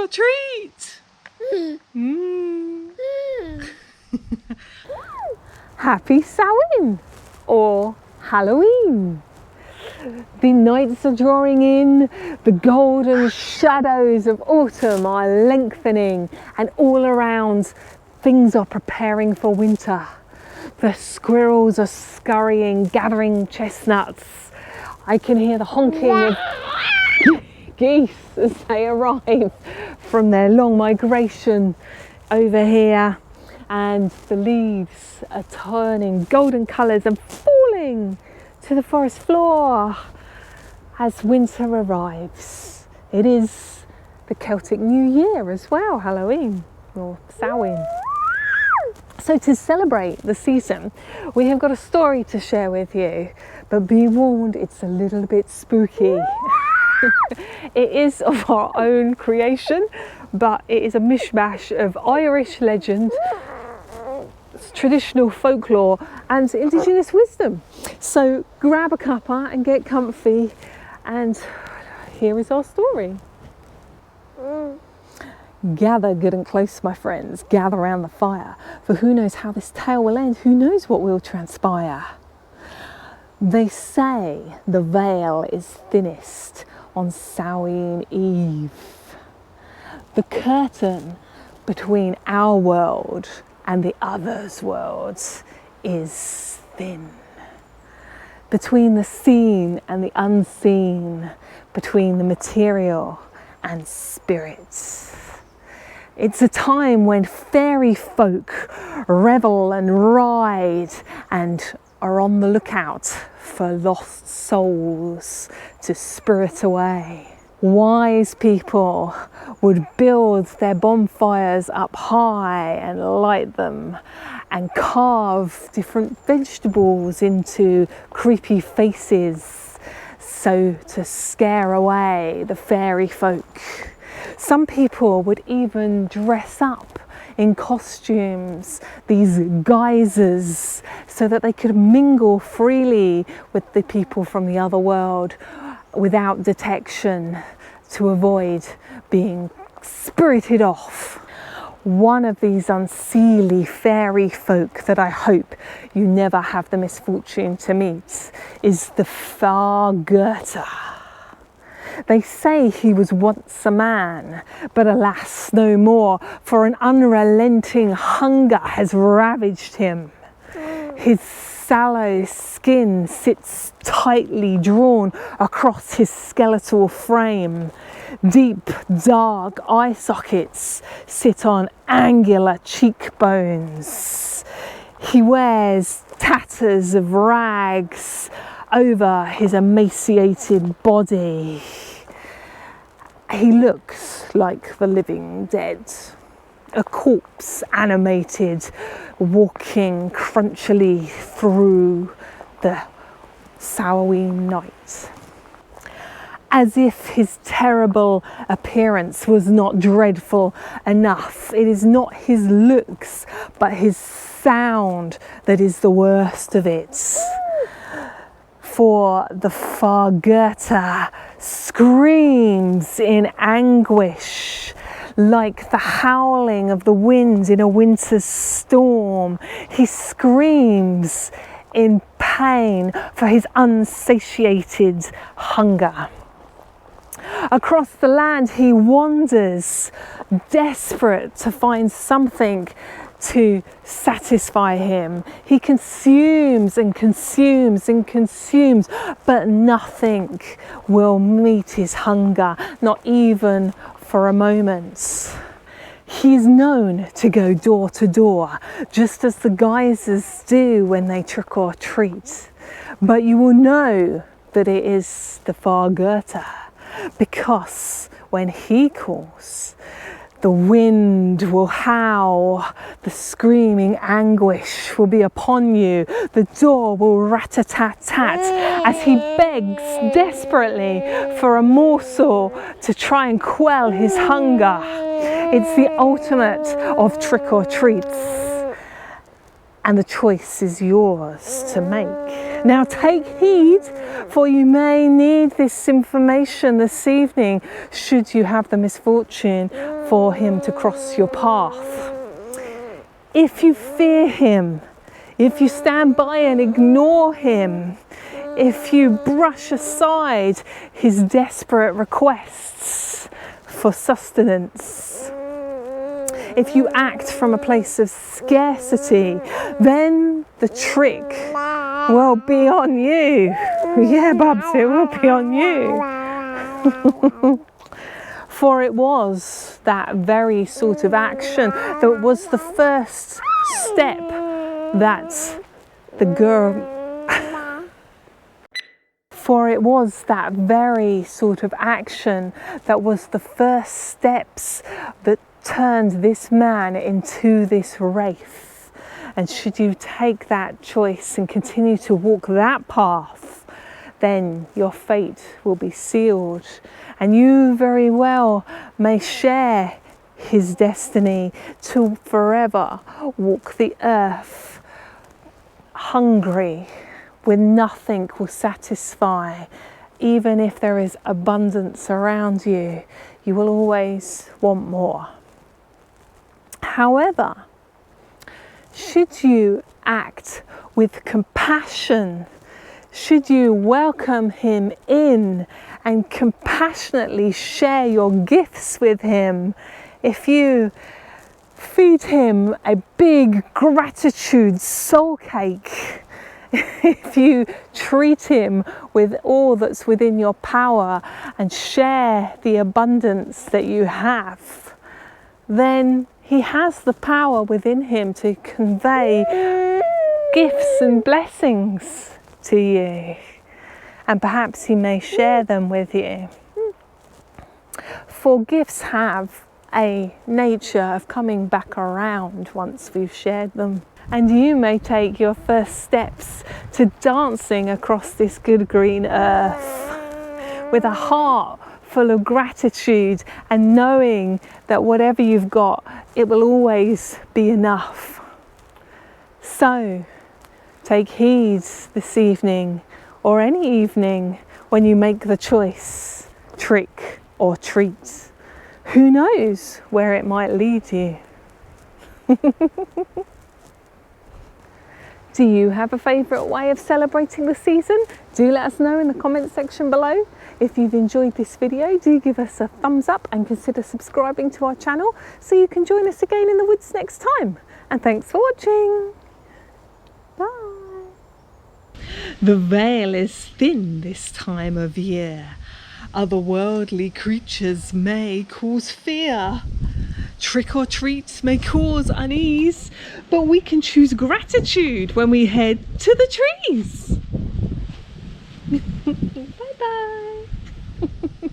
or treat. Happy Samhain or Halloween. The nights are drawing in, the golden shadows of autumn are lengthening, and all around things are preparing for winter. The squirrels are scurrying, gathering chestnuts. I can hear the honking of geese as they arrive from their long migration over here, and the leaves are turning golden colours and falling to the forest floor as winter arrives. It is the Celtic New Year as well, Halloween or Samhain. So to celebrate the season, we have got a story to share with you, but be warned, it's a little bit spooky. It is of our own creation, but it is a mishmash of Irish legend, traditional folklore and Indigenous wisdom. So grab a cuppa and get comfy, and here is our story. Gather good and close, my friends, gather round the fire, for who knows how this tale will end, who knows what will transpire. They say the veil is thinnest on Samhain Eve. The curtain between our world and the other's world is thin. Between the seen and the unseen, between the material and spirits. It's a time when fairy folk revel and ride and are on the lookout for lost souls to spirit away. Wise people would build their bonfires up high and light them and carve different vegetables into creepy faces so to scare away the fairy folk. Some people would even dress up in costumes, these guises, so that they could mingle freely with the people from the other world without detection, to avoid being spirited off. One of these unseelie fairy folk that I hope you never have the misfortune to meet is the Gorta. They say he was once a man, but alas, no more, for an unrelenting hunger has ravaged him. His sallow skin sits tightly drawn across his skeletal frame. Deep, dark eye sockets sit on angular cheekbones. He wears tatters of rags over his emaciated body. He looks like the living dead, a corpse animated, walking crunchily through the Samhain night. As if his terrible appearance was not dreadful enough, it is not his looks, but his sound that is the worst of it. For the Gorta screams in anguish, like the howling of the wind in a winter's storm. He screams in pain for his unsatiated hunger. Across the land he wanders, desperate to find something to satisfy him. He consumes and consumes and consumes, but nothing will meet his hunger, not even for a moment. He is known to go door to door, just as the geysers do when they trick or treat. But you will know that it is the Gorta, because when he calls, the wind will howl, the screaming anguish will be upon you, the door will rat-a-tat-tat as he begs desperately for a morsel to try and quell his hunger. It's the ultimate of trick-or-treats. and the choice is yours to make. Now take heed, for you may need this information this evening should you have the misfortune for him to cross your path. If you fear him, if you stand by and ignore him, if you brush aside his desperate requests for sustenance, if you act from a place of scarcity, then the trick will be on you. Yeah, Bubs, it will be on you. For it was that very sort of action that was the first step that the girl... For it was that very sort of action that was the first steps that turned this man into this wraith. And should you take that choice and continue to walk that path, then your fate will be sealed, and you very well may share his destiny to forever walk the earth hungry, where nothing will satisfy. Even if there is abundance around you, you will always want more. However, should you act with compassion, should you welcome him in and compassionately share your gifts with him, if you feed him a big gratitude soul cake, if you treat him with all that's within your power and share the abundance that you have, then he has the power within him to convey gifts and blessings to you. And perhaps he may share them with you. For gifts have a nature of coming back around once we've shared them. And you may take your first steps to dancing across this good green earth with a heart full of gratitude and knowing that whatever you've got, it will always be enough. So take heed this evening or any evening when you make the choice, trick or treat. Who knows where it might lead you? Do you have a favourite way of celebrating the season? Do let us know in the comments section below. If you've enjoyed this video, do give us a thumbs up and consider subscribing to our channel so you can join us again in the woods next time. And thanks for watching. Bye. The veil is thin this time of year. Otherworldly creatures may cause fear. Trick or treat may cause unease, but we can choose gratitude when we head to the trees. Bye bye.